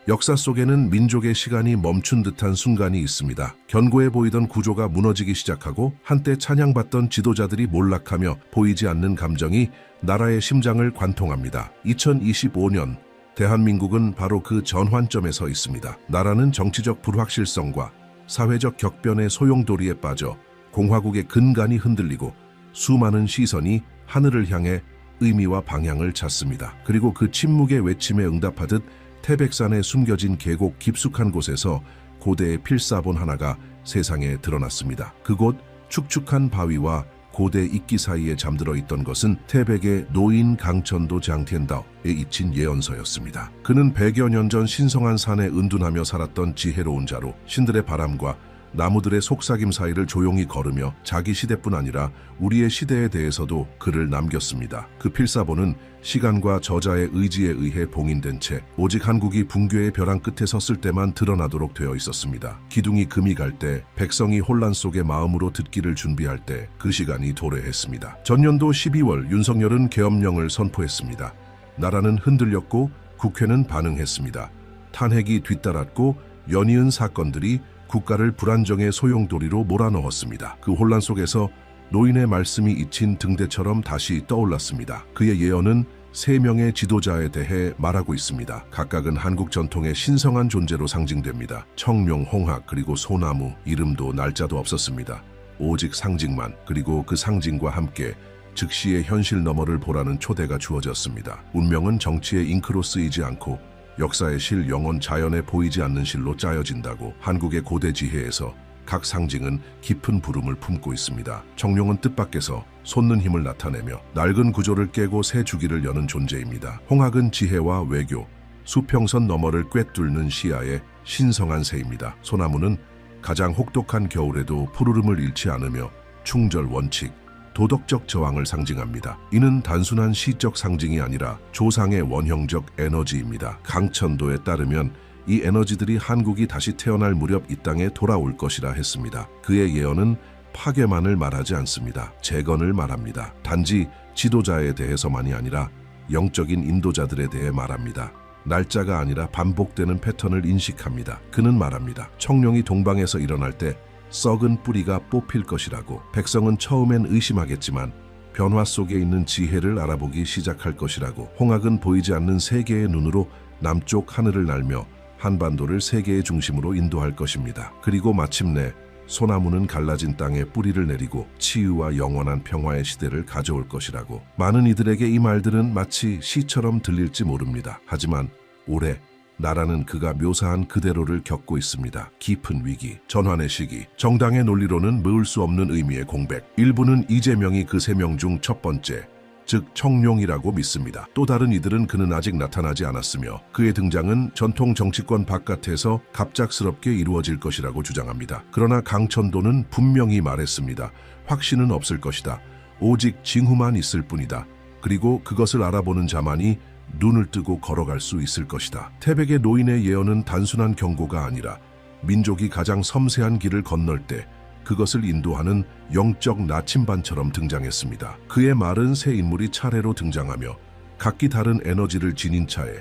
역사 속에는 민족의 시간이 멈춘 듯한 순간이 있습니다. 견고해 보이던 구조가 무너지기 시작하고 한때 찬양받던 지도자들이 몰락하며 보이지 않는 감정이 나라의 심장을 관통합니다. 2025년 대한민국은 바로 그 전환점에 서 있습니다. 나라는 정치적 불확실성과 사회적 격변의 소용돌이에 빠져 공화국의 근간이 흔들리고 수많은 시선이 하늘을 향해 의미와 방향을 찾습니다. 그리고 그 침묵의 외침에 응답하듯 태백산에 숨겨진 계곡 깊숙한 곳에서 고대의 필사본 하나가 세상에 드러났습니다. 그곳 축축한 바위와 고대 이끼 사이에 잠들어 있던 것은 태백의 노인 강천도 장티엔다오에 잊힌 예언서였습니다. 그는 100여 년 전 신성한 산에 은둔하며 살았던 지혜로운 자로 신들의 바람과 나무들의 속삭임 사이를 조용히 걸으며 자기 시대뿐 아니라 우리의 시대에 대해서도 글을 남겼습니다. 그 필사본은 시간과 저자의 의지에 의해 봉인된 채 오직 한국이 붕괴의 벼랑 끝에 섰을 때만 드러나도록 되어 있었습니다. 기둥이 금이 갈 때, 백성이 혼란 속의 마음으로 듣기를 준비할 때 그 시간이 도래했습니다. 전년도 12월 윤석열은 계엄령을 선포했습니다. 나라는 흔들렸고 국회는 반응했습니다. 탄핵이 뒤따랐고 연이은 사건들이 국가를 불안정의 소용돌이로 몰아넣었습니다. 그 혼란 속에서 노인의 말씀이 잊힌 등대처럼 다시 떠올랐습니다. 그의 예언은 3명의 지도자에 대해 말하고 있습니다. 각각은 한국 전통의 신성한 존재로 상징됩니다. 청룡, 홍학, 그리고 소나무, 이름도 날짜도 없었습니다. 오직 상징만, 그리고 그 상징과 함께 즉시의 현실 너머를 보라는 초대가 주어졌습니다. 운명은 정치의 잉크로 쓰이지 않고 역사의 실, 영혼, 자연에 보이지 않는 실로 짜여진다고. 한국의 고대 지혜에서 각 상징은 깊은 부름을 품고 있습니다. 청룡은 뜻밖에서 솟는 힘을 나타내며 낡은 구조를 깨고 새 주기를 여는 존재입니다. 홍학은 지혜와 외교, 수평선 너머를 꿰뚫는 시야의 신성한 새입니다. 소나무는 가장 혹독한 겨울에도 푸르름을 잃지 않으며 충절, 원칙, 도덕적 저항을 상징합니다. 이는 단순한 시적 상징이 아니라 조상의 원형적 에너지입니다. 강천도에 따르면 이 에너지들이 한국이 다시 태어날 무렵 이 땅에 돌아올 것이라 했습니다. 그의 예언은 파괴만을 말하지 않습니다. 재건을 말합니다. 단지 지도자에 대해서만이 아니라 영적인 인도자들에 대해 말합니다. 날짜가 아니라 반복되는 패턴을 인식합니다. 그는 말합니다. 청룡이 동방에서 일어날 때 썩은 뿌리가 뽑힐 것이라고. 백성은 처음엔 의심하겠지만 변화 속에 있는 지혜를 알아보기 시작할 것이라고. 홍학은 보이지 않는 세계의 눈으로 남쪽 하늘을 날며 한반도를 세계의 중심으로 인도할 것입니다. 그리고 마침내 소나무는 갈라진 땅에 뿌리를 내리고 치유와 영원한 평화의 시대를 가져올 것이라고. 많은 이들에게 이 말들은 마치 시처럼 들릴지 모릅니다. 하지만 올해 나라는 그가 묘사한 그대로를 겪고 있습니다. 깊은 위기, 전환의 시기, 정당의 논리로는 메울 수 없는 의미의 공백. 일부는 이재명이 그 3명 중 첫 번째, 즉 청룡이라고 믿습니다. 또 다른 이들은 그는 아직 나타나지 않았으며 그의 등장은 전통 정치권 바깥에서 갑작스럽게 이루어질 것이라고 주장합니다. 그러나 강천도는 분명히 말했습니다. 확신은 없을 것이다. 오직 징후만 있을 뿐이다. 그리고 그것을 알아보는 자만이 눈을 뜨고 걸어갈 수 있을 것이다. 태백의 노인의 예언은 단순한 경고가 아니라 민족이 가장 섬세한 길을 건널 때 그것을 인도하는 영적 나침반처럼 등장했습니다. 그의 말은 새 인물이 차례로 등장하며 각기 다른 에너지를 지닌 차에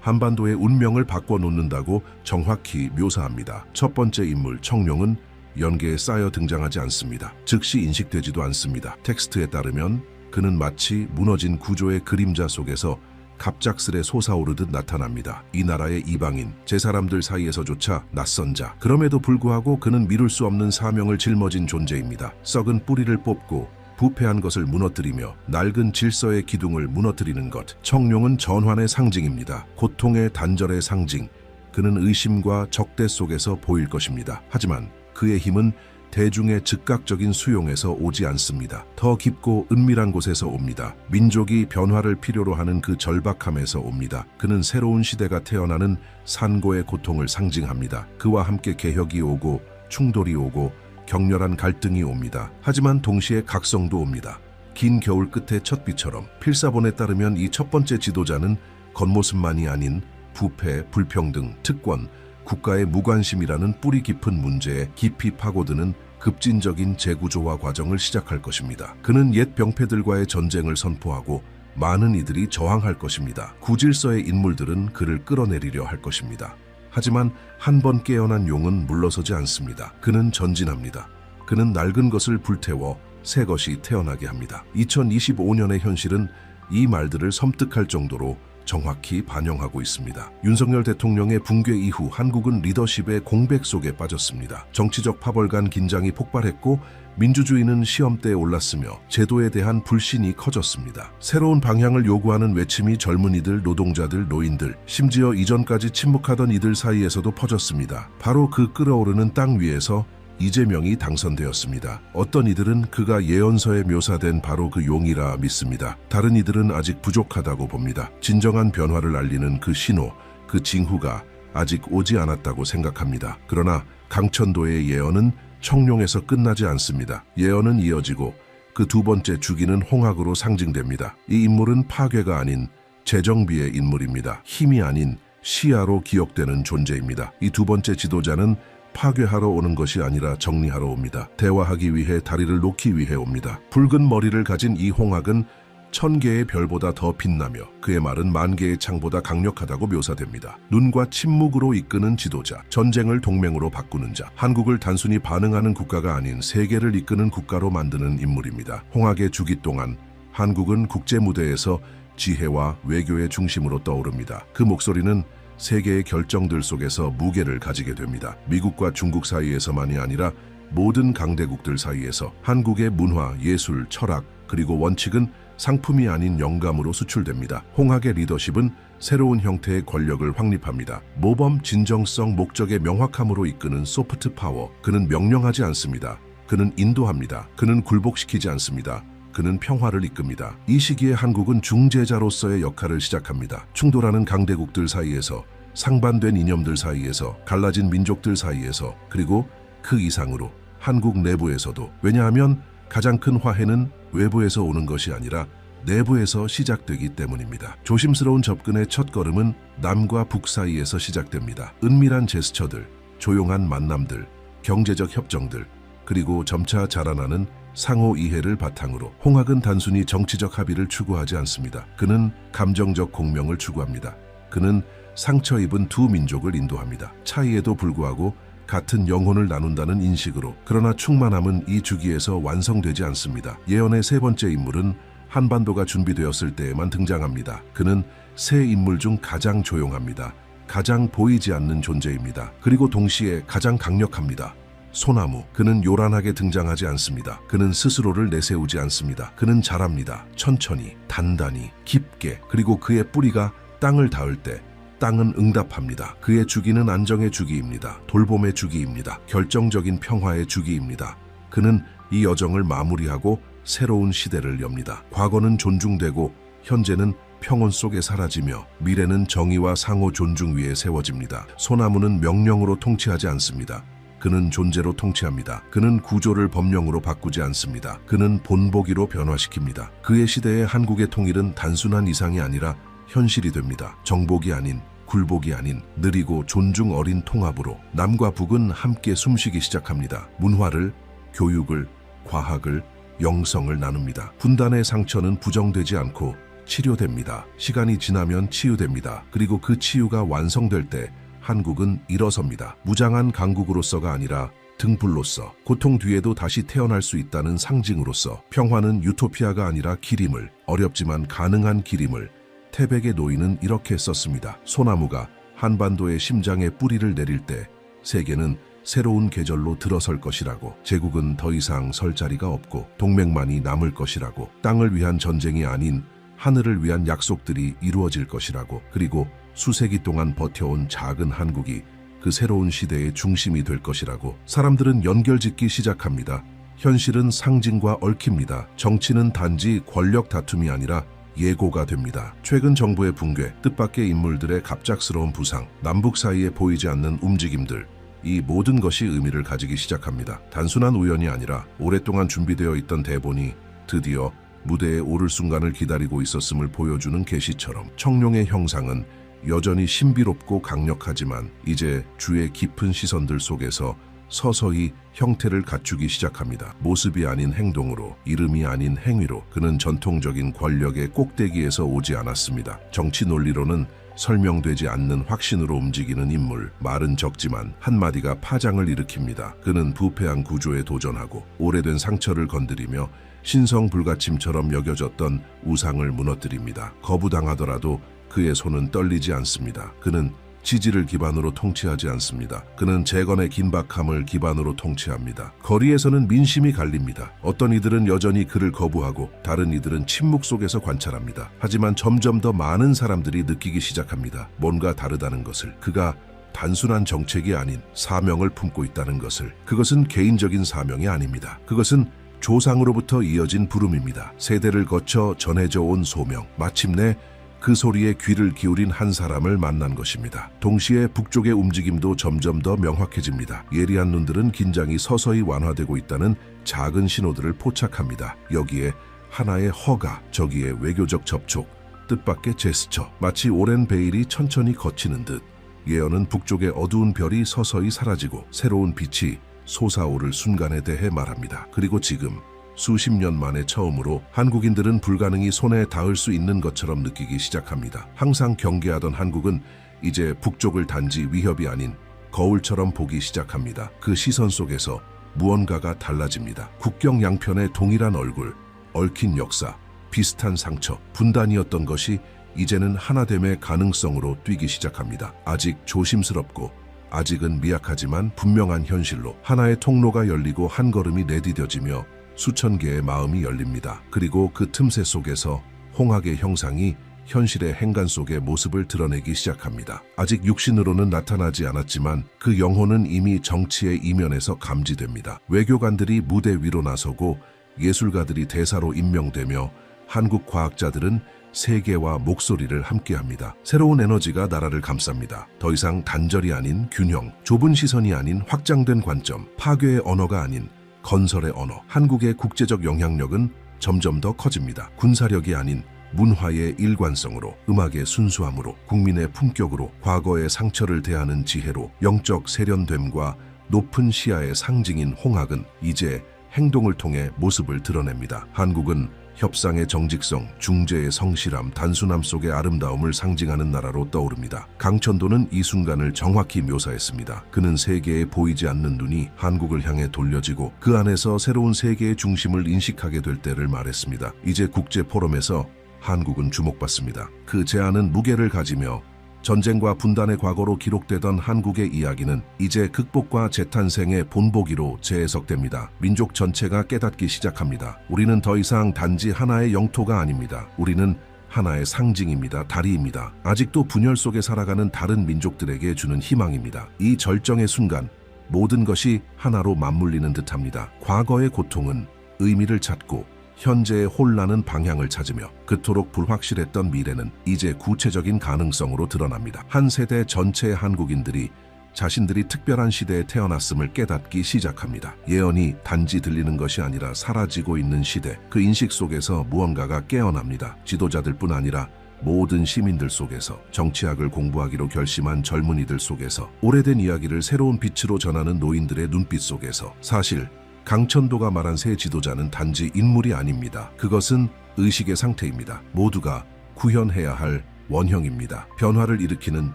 한반도의 운명을 바꿔놓는다고 정확히 묘사합니다. 첫 번째 인물 청룡은 연계에 쌓여 등장하지 않습니다. 즉시 인식되지도 않습니다. 텍스트에 따르면 그는 마치 무너진 구조의 그림자 속에서 갑작스레 솟아오르듯 나타납니다. 이 나라의 이방인, 제 사람들 사이에서조차 낯선 자. 그럼에도 불구하고 그는 미룰 수 없는 사명을 짊어진 존재입니다. 썩은 뿌리를 뽑고 부패한 것을 무너뜨리며 낡은 질서의 기둥을 무너뜨리는 것. 청룡은 전환의 상징입니다. 고통의 단절의 상징. 그는 의심과 적대 속에서 보일 것입니다. 하지만 그의 힘은 대중의 즉각적인 수용에서 오지 않습니다. 더 깊고 은밀한 곳에서 옵니다. 민족이 변화를 필요로 하는 그 절박함에서 옵니다. 그는 새로운 시대가 태어나는 산고의 고통을 상징합니다. 그와 함께 개혁이 오고 충돌이 오고 격렬한 갈등이 옵니다. 하지만 동시에 각성도 옵니다. 긴 겨울 끝의 첫 비처럼. 필사본에 따르면 이 첫 번째 지도자는 겉모습만이 아닌 부패, 불평등, 특권, 국가의 무관심이라는 뿌리 깊은 문제에 깊이 파고드는 급진적인 재구조화 과정을 시작할 것입니다. 그는 옛 병폐들과의 전쟁을 선포하고 많은 이들이 저항할 것입니다. 구질서의 인물들은 그를 끌어내리려 할 것입니다. 하지만 한 번 깨어난 용은 물러서지 않습니다. 그는 전진합니다. 그는 낡은 것을 불태워 새 것이 태어나게 합니다. 2025년의 현실은 이 말들을 섬뜩할 정도로 정확히 반영하고 있습니다. 윤석열 대통령의 붕괴 이후 한국은 리더십의 공백 속에 빠졌습니다. 정치적 파벌 간 긴장이 폭발했고 민주주의는 시험대에 올랐으며 제도에 대한 불신이 커졌습니다. 새로운 방향을 요구하는 외침이 젊은이들, 노동자들, 노인들, 심지어 이전까지 침묵하던 이들 사이에서도 퍼졌습니다. 바로 그 끓어오르는 땅 위에서 이재명이 당선되었습니다. 어떤 이들은 그가 예언서에 묘사된 바로 그 용이라 믿습니다. 다른 이들은 아직 부족하다고 봅니다. 진정한 변화를 알리는 그 신호, 그 징후가 아직 오지 않았다고 생각합니다. 그러나 강천도의 예언은 청룡에서 끝나지 않습니다. 예언은 이어지고 그 두 번째 주기는 홍학으로 상징됩니다. 이 인물은 파괴가 아닌 재정비의 인물입니다. 힘이 아닌 시야로 기억되는 존재입니다. 이 두 번째 지도자는 파괴하러 오는 것이 아니라 정리하러 옵니다. 대화하기 위해 다리를 놓기 위해 옵니다. 붉은 머리를 가진 이 홍학은 1000개의 별보다 더 빛나며 그의 말은 10,000개의 창보다 강력하다고 묘사됩니다. 눈과 침묵으로 이끄는 지도자, 전쟁을 동맹으로 바꾸는 자, 한국을 단순히 반응하는 국가가 아닌 세계를 이끄는 국가로 만드는 인물입니다. 홍학의 주기 동안 한국은 국제 무대에서 지혜와 외교의 중심으로 떠오릅니다. 그 목소리는 세계의 결정들 속에서 무게를 가지게 됩니다. 미국과 중국 사이에서만이 아니라 모든 강대국들 사이에서 한국의 문화, 예술, 철학, 그리고 원칙은 상품이 아닌 영감으로 수출됩니다. 홍학의 리더십은 새로운 형태의 권력을 확립합니다. 모범, 진정성, 목적의 명확함으로 이끄는 소프트 파워. 그는 명령하지 않습니다. 그는 인도합니다. 그는 굴복시키지 않습니다. 그는 평화를 이끕니다. 이 시기에 한국은 중재자로서의 역할을 시작합니다. 충돌하는 강대국들 사이에서, 상반된 이념들 사이에서, 갈라진 민족들 사이에서, 그리고 그 이상으로 한국 내부에서도. 왜냐하면 가장 큰 화해는 외부에서 오는 것이 아니라 내부에서 시작되기 때문입니다. 조심스러운 접근의 첫 걸음은 남과 북 사이에서 시작됩니다. 은밀한 제스처들, 조용한 만남들, 경제적 협정들, 그리고 점차 자라나는 상호 이해를 바탕으로. 홍학은 단순히 정치적 합의를 추구하지 않습니다. 그는 감정적 공명을 추구합니다. 그는 상처 입은 두 민족을 인도합니다. 차이에도 불구하고 같은 영혼을 나눈다는 인식으로. 그러나 충만함은 이 주기에서 완성되지 않습니다. 예언의 세 번째 인물은 한반도가 준비되었을 때에만 등장합니다. 그는 세 인물 중 가장 조용합니다. 가장 보이지 않는 존재입니다. 그리고 동시에 가장 강력합니다. 소나무. 그는 요란하게 등장하지 않습니다. 그는 스스로를 내세우지 않습니다. 그는 자랍니다. 천천히, 단단히, 깊게. 그리고 그의 뿌리가 땅을 닿을 때 땅은 응답합니다. 그의 주기는 안정의 주기입니다. 돌봄의 주기입니다. 결정적인 평화의 주기입니다. 그는 이 여정을 마무리하고 새로운 시대를 엽니다. 과거는 존중되고 현재는 평온 속에 사라지며 미래는 정의와 상호 존중 위에 세워집니다. 소나무는 명령으로 통치하지 않습니다. 그는 존재로 통치합니다. 그는 구조를 법령으로 바꾸지 않습니다. 그는 본보기로 변화시킵니다. 그의 시대의 한국의 통일은 단순한 이상이 아니라 현실이 됩니다. 정복이 아닌, 굴복이 아닌, 느리고 존중 어린 통합으로 남과 북은 함께 숨쉬기 시작합니다. 문화를, 교육을, 과학을, 영성을 나눕니다. 분단의 상처는 부정되지 않고 치료됩니다. 시간이 지나면 치유됩니다. 그리고 그 치유가 완성될 때 한국은 일어섭니다. 무장한 강국으로서가 아니라 등불로서, 고통 뒤에도 다시 태어날 수 있다는 상징으로서. 평화는 유토피아가 아니라 길임을, 어렵지만 가능한 길임을. 태백의 노인은 이렇게 썼습니다. 소나무가 한반도의 심장에 뿌리를 내릴 때 세계는 새로운 계절로 들어설 것이라고. 제국은 더 이상 설 자리가 없고 동맹만이 남을 것이라고. 땅을 위한 전쟁이 아닌 하늘을 위한 약속들이 이루어질 것이라고. 그리고 수세기 동안 버텨온 작은 한국이 그 새로운 시대의 중심이 될 것이라고. 사람들은 연결짓기 시작합니다. 현실은 상징과 얽힙니다. 정치는 단지 권력 다툼이 아니라 예고가 됩니다. 최근 정부의 붕괴, 뜻밖의 인물들의 갑작스러운 부상, 남북 사이에 보이지 않는 움직임들, 이 모든 것이 의미를 가지기 시작합니다. 단순한 우연이 아니라 오랫동안 준비되어 있던 대본이 드디어 무대에 오를 순간을 기다리고 있었음을 보여주는 계시처럼. 청룡의 형상은 여전히 신비롭고 강력하지만 이제 주의 깊은 시선들 속에서 서서히 형태를 갖추기 시작합니다. 모습이 아닌 행동으로, 이름이 아닌 행위로. 그는 전통적인 권력의 꼭대기에서 오지 않았습니다. 정치 논리로는 설명되지 않는 확신으로 움직이는 인물. 말은 적지만 한마디가 파장을 일으킵니다. 그는 부패한 구조에 도전하고 오래된 상처를 건드리며 신성 불가침처럼 여겨졌던 우상을 무너뜨립니다. 거부당하더라도 그의 손은 떨리지 않습니다. 그는 지지를 기반으로 통치하지 않습니다. 그는 재건의 긴박함을 기반으로 통치합니다. 거리에서는 민심이 갈립니다. 어떤 이들은 여전히 그를 거부하고 다른 이들은 침묵 속에서 관찰합니다. 하지만 점점 더 많은 사람들이 느끼기 시작합니다. 뭔가 다르다는 것을. 그가 단순한 정책이 아닌 사명을 품고 있다는 것을. 그것은 개인적인 사명이 아닙니다. 그것은 조상으로부터 이어진 부름입니다. 세대를 거쳐 전해져 온 소명. 마침내 그 소리에 귀를 기울인 한 사람을 만난 것입니다. 동시에 북쪽의 움직임도 점점 더 명확해집니다. 예리한 눈들은 긴장이 서서히 완화되고 있다는 작은 신호들을 포착합니다. 여기에 하나의 허가, 저기에 외교적 접촉, 뜻밖의 제스처, 마치 오랜 베일이 천천히 걷히는 듯. 예언은 북쪽의 어두운 별이 서서히 사라지고 새로운 빛이 솟아오를 순간에 대해 말합니다. 그리고 지금 수십 년 만에 처음으로 한국인들은 불가능이 손에 닿을 수 있는 것처럼 느끼기 시작합니다. 항상 경계하던 한국은 이제 북쪽을 단지 위협이 아닌 거울처럼 보기 시작합니다. 그 시선 속에서 무언가가 달라집니다. 국경 양편의 동일한 얼굴, 얽힌 역사, 비슷한 상처, 분단이었던 것이 이제는 하나됨의 가능성으로 뛰기 시작합니다. 아직 조심스럽고 아직은 미약하지만 분명한 현실로 하나의 통로가 열리고 한 걸음이 내디뎌지며 수천 개의 마음이 열립니다. 그리고 그 틈새 속에서 홍학의 형상이 현실의 행간 속의 모습을 드러내기 시작합니다. 아직 육신으로는 나타나지 않았지만 그 영혼은 이미 정치의 이면에서 감지됩니다. 외교관들이 무대 위로 나서고 예술가들이 대사로 임명되며 한국 과학자들은 세계와 목소리를 함께합니다. 새로운 에너지가 나라를 감쌉니다. 더 이상 단절이 아닌 균형, 좁은 시선이 아닌 확장된 관점, 파괴의 언어가 아닌 건설의 언어. 한국의 국제적 영향력은 점점 더 커집니다. 군사력이 아닌 문화의 일관성으로, 음악의 순수함으로, 국민의 품격으로, 과거의 상처를 대하는 지혜로, 영적 세련됨과 높은 시야의 상징인 홍학은 이제 행동을 통해 모습을 드러냅니다. 한국은 협상의 정직성, 중재의 성실함, 단순함 속의 아름다움을 상징하는 나라로 떠오릅니다. 강천도는 이 순간을 정확히 묘사했습니다. 그는 세계에 보이지 않는 눈이 한국을 향해 돌려지고 그 안에서 새로운 세계의 중심을 인식하게 될 때를 말했습니다. 이제 국제 포럼에서 한국은 주목받습니다. 그 제안은 무게를 가지며 전쟁과 분단의 과거로 기록되던 한국의 이야기는 이제 극복과 재탄생의 본보기로 재해석됩니다. 민족 전체가 깨닫기 시작합니다. 우리는 더 이상 단지 하나의 영토가 아닙니다. 우리는 하나의 상징입니다. 다리입니다. 아직도 분열 속에 살아가는 다른 민족들에게 주는 희망입니다. 이 절정의 순간 모든 것이 하나로 맞물리는 듯합니다. 과거의 고통은 의미를 찾고 현재의 혼란은 방향을 찾으며 그토록 불확실했던 미래는 이제 구체적인 가능성으로 드러납니다. 한 세대 전체의 한국인들이 자신들이 특별한 시대에 태어났음을 깨닫기 시작합니다. 예언이 단지 들리는 것이 아니라 사라지고 있는 시대, 그 인식 속에서 무언가가 깨어납니다. 지도자들뿐 아니라 모든 시민들 속에서, 정치학을 공부하기로 결심한 젊은이들 속에서, 오래된 이야기를 새로운 빛으로 전하는 노인들의 눈빛 속에서. 사실 강천도가 말한 새 지도자는 단지 인물이 아닙니다. 그것은 의식의 상태입니다. 모두가 구현해야 할 원형입니다. 변화를 일으키는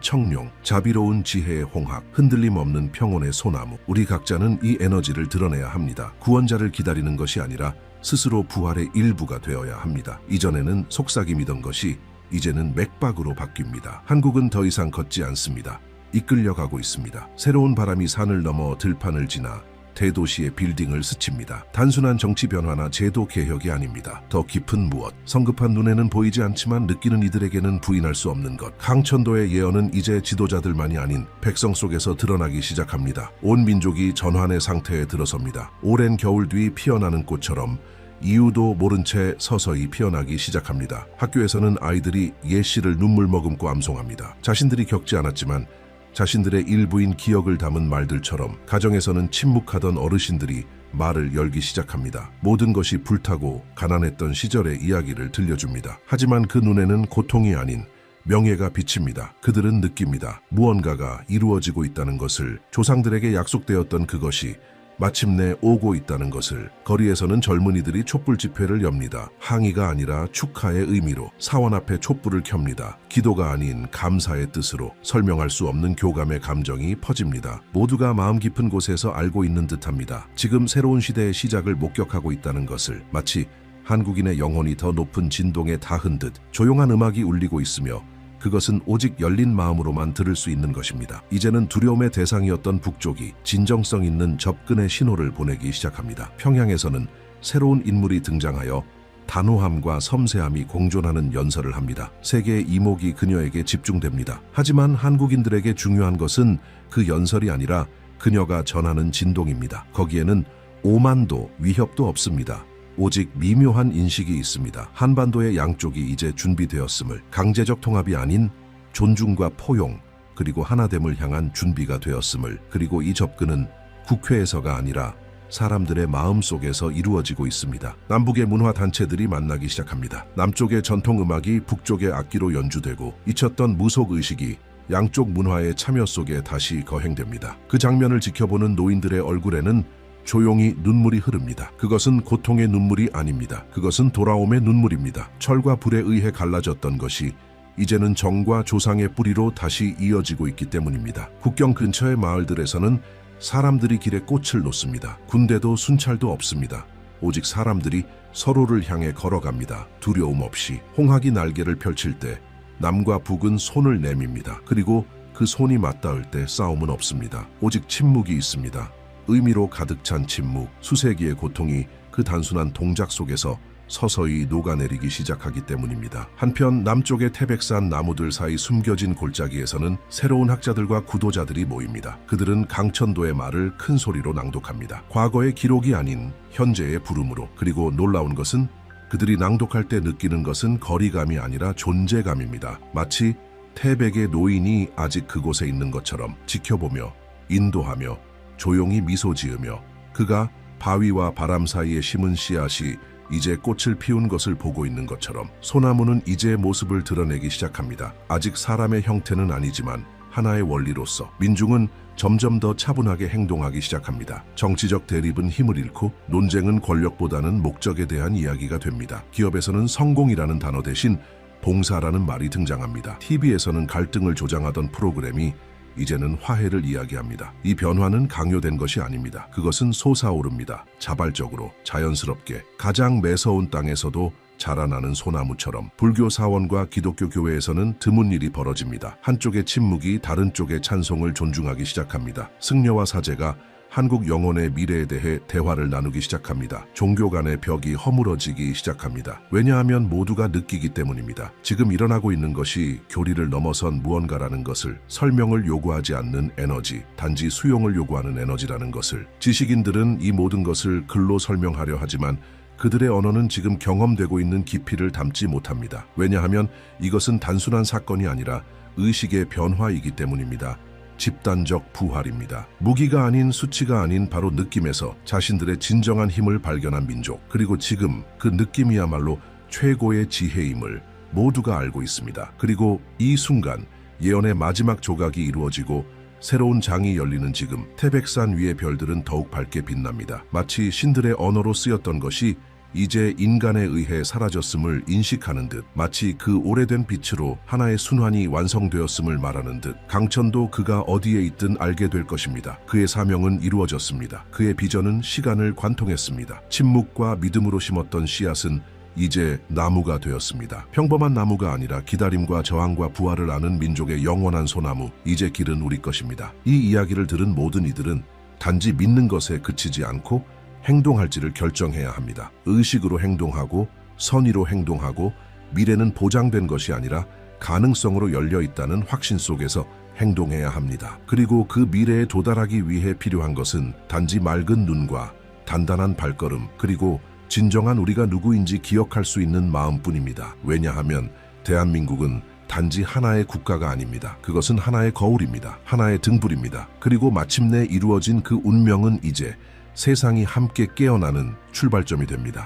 청룡, 자비로운 지혜의 홍학, 흔들림 없는 평온의 소나무. 우리 각자는 이 에너지를 드러내야 합니다. 구원자를 기다리는 것이 아니라 스스로 부활의 일부가 되어야 합니다. 이전에는 속삭임이던 것이 이제는 맥박으로 바뀝니다. 한국은 더 이상 걷지 않습니다. 이끌려가고 있습니다. 새로운 바람이 산을 넘어 들판을 지나 대도시의 빌딩을 스칩니다. 단순한 정치 변화나 제도 개혁이 아닙니다. 더 깊은 무엇, 성급한 눈에는 보이지 않지만 느끼는 이들에게는 부인할 수 없는 것. 강천도의 예언은 이제 지도자들만이 아닌 백성 속에서 드러나기 시작합니다. 온 민족이 전환의 상태에 들어섭니다. 오랜 겨울 뒤 피어나는 꽃처럼 이유도 모른 채 서서히 피어나기 시작합니다. 학교에서는 아이들이 예시를 눈물 머금고 암송합니다. 자신들이 겪지 않았지만 자신들의 일부인 기억을 담은 말들처럼 가정에서는 침묵하던 어르신들이 말을 열기 시작합니다. 모든 것이 불타고 가난했던 시절의 이야기를 들려줍니다. 하지만 그 눈에는 고통이 아닌 명예가 비칩니다. 그들은 느낍니다. 무언가가 이루어지고 있다는 것을. 조상들에게 약속되었던 그것이 마침내 오고 있다는 것을. 거리에서는 젊은이들이 촛불 집회를 엽니다. 항의가 아니라 축하의 의미로 사원 앞에 촛불을 켭니다. 기도가 아닌 감사의 뜻으로. 설명할 수 없는 교감의 감정이 퍼집니다. 모두가 마음 깊은 곳에서 알고 있는 듯합니다. 지금 새로운 시대의 시작을 목격하고 있다는 것을. 마치 한국인의 영혼이 더 높은 진동에 닿은 듯 조용한 음악이 울리고 있으며 그것은 오직 열린 마음으로만 들을 수 있는 것입니다. 이제는 두려움의 대상이었던 북쪽이 진정성 있는 접근의 신호를 보내기 시작합니다. 평양에서는 새로운 인물이 등장하여 단호함과 섬세함이 공존하는 연설을 합니다. 세계의 이목이 그녀에게 집중됩니다. 하지만 한국인들에게 중요한 것은 그 연설이 아니라 그녀가 전하는 진동입니다. 거기에는 오만도 위협도 없습니다. 오직 미묘한 인식이 있습니다. 한반도의 양쪽이 이제 준비되었음을, 강제적 통합이 아닌 존중과 포용, 그리고 하나됨을 향한 준비가 되었음을. 그리고 이 접근은 국회에서가 아니라 사람들의 마음속에서 이루어지고 있습니다. 남북의 문화단체들이 만나기 시작합니다. 남쪽의 전통음악이 북쪽의 악기로 연주되고 잊혔던 무속의식이 양쪽 문화의 참여 속에 다시 거행됩니다. 그 장면을 지켜보는 노인들의 얼굴에는 조용히 눈물이 흐릅니다. 그것은 고통의 눈물이 아닙니다. 그것은 돌아옴의 눈물입니다. 철과 불에 의해 갈라졌던 것이 이제는 정과 조상의 뿌리로 다시 이어지고 있기 때문입니다. 국경 근처의 마을들에서는 사람들이 길에 꽃을 놓습니다. 군대도 순찰도 없습니다. 오직 사람들이 서로를 향해 걸어갑니다. 두려움 없이. 홍학이 날개를 펼칠 때 남과 북은 손을 내밉니다. 그리고 그 손이 맞닿을 때 싸움은 없습니다. 오직 침묵이 있습니다. 의미로 가득 찬 침묵. 수세기의 고통이 그 단순한 동작 속에서 서서히 녹아내리기 시작하기 때문입니다. 한편 남쪽의 태백산 나무들 사이 숨겨진 골짜기에서는 새로운 학자들과 구도자들이 모입니다. 그들은 강천도의 말을 큰 소리로 낭독합니다. 과거의 기록이 아닌 현재의 부름으로. 그리고 놀라운 것은 그들이 낭독할 때 느끼는 것은 거리감이 아니라 존재감입니다. 마치 태백의 노인이 아직 그곳에 있는 것처럼 지켜보며 인도하며 조용히 미소 지으며 그가 바위와 바람 사이에 심은 씨앗이 이제 꽃을 피운 것을 보고 있는 것처럼 소나무는 이제 모습을 드러내기 시작합니다. 아직 사람의 형태는 아니지만 하나의 원리로서. 민중은 점점 더 차분하게 행동하기 시작합니다. 정치적 대립은 힘을 잃고 논쟁은 권력보다는 목적에 대한 이야기가 됩니다. 기업에서는 성공이라는 단어 대신 봉사라는 말이 등장합니다. TV에서는 갈등을 조장하던 프로그램이 이제는 화해를 이야기합니다. 이 변화는 강요된 것이 아닙니다. 그것은 솟아오릅니다. 자발적으로, 자연스럽게. 가장 매서운 땅에서도 자라나는 소나무처럼. 불교 사원과 기독교 교회에서는 드문 일이 벌어집니다. 한쪽의 침묵이 다른 쪽의 찬송을 존중하기 시작합니다. 승려와 사제가 한국 영혼의 미래에 대해 대화를 나누기 시작합니다. 종교 간의 벽이 허물어지기 시작합니다. 왜냐하면 모두가 느끼기 때문입니다. 지금 일어나고 있는 것이 교리를 넘어선 무언가라는 것을. 설명을 요구하지 않는 에너지, 단지 수용을 요구하는 에너지라는 것을. 지식인들은 이 모든 것을 글로 설명하려 하지만 그들의 언어는 지금 경험되고 있는 깊이를 담지 못합니다. 왜냐하면 이것은 단순한 사건이 아니라 의식의 변화이기 때문입니다. 집단적 부활입니다. 무기가 아닌, 수치가 아닌 바로 느낌에서 자신들의 진정한 힘을 발견한 민족. 그리고 지금 그 느낌이야말로 최고의 지혜임을 모두가 알고 있습니다. 그리고 이 순간 예언의 마지막 조각이 이루어지고 새로운 장이 열리는 지금 태백산 위의 별들은 더욱 밝게 빛납니다. 마치 신들의 언어로 쓰였던 것이 이제 인간에 의해 사라졌음을 인식하는 듯. 마치 그 오래된 빛으로 하나의 순환이 완성되었음을 말하는 듯. 강천도 그가 어디에 있든 알게 될 것입니다. 그의 사명은 이루어졌습니다. 그의 비전은 시간을 관통했습니다. 침묵과 믿음으로 심었던 씨앗은 이제 나무가 되었습니다. 평범한 나무가 아니라 기다림과 저항과 부활을 아는 민족의 영원한 소나무. 이제 길은 우리 것입니다. 이 이야기를 들은 모든 이들은 단지 믿는 것에 그치지 않고 행동할지를 결정해야 합니다. 의식으로 행동하고 선의로 행동하고 미래는 보장된 것이 아니라 가능성으로 열려 있다는 확신 속에서 행동해야 합니다. 그리고 그 미래에 도달하기 위해 필요한 것은 단지 맑은 눈과 단단한 발걸음, 그리고 진정한 우리가 누구인지 기억할 수 있는 마음뿐입니다. 왜냐하면 대한민국은 단지 하나의 국가가 아닙니다. 그것은 하나의 거울입니다. 하나의 등불입니다. 그리고 마침내 이루어진 그 운명은 이제 세상이 함께 깨어나는 출발점이 됩니다.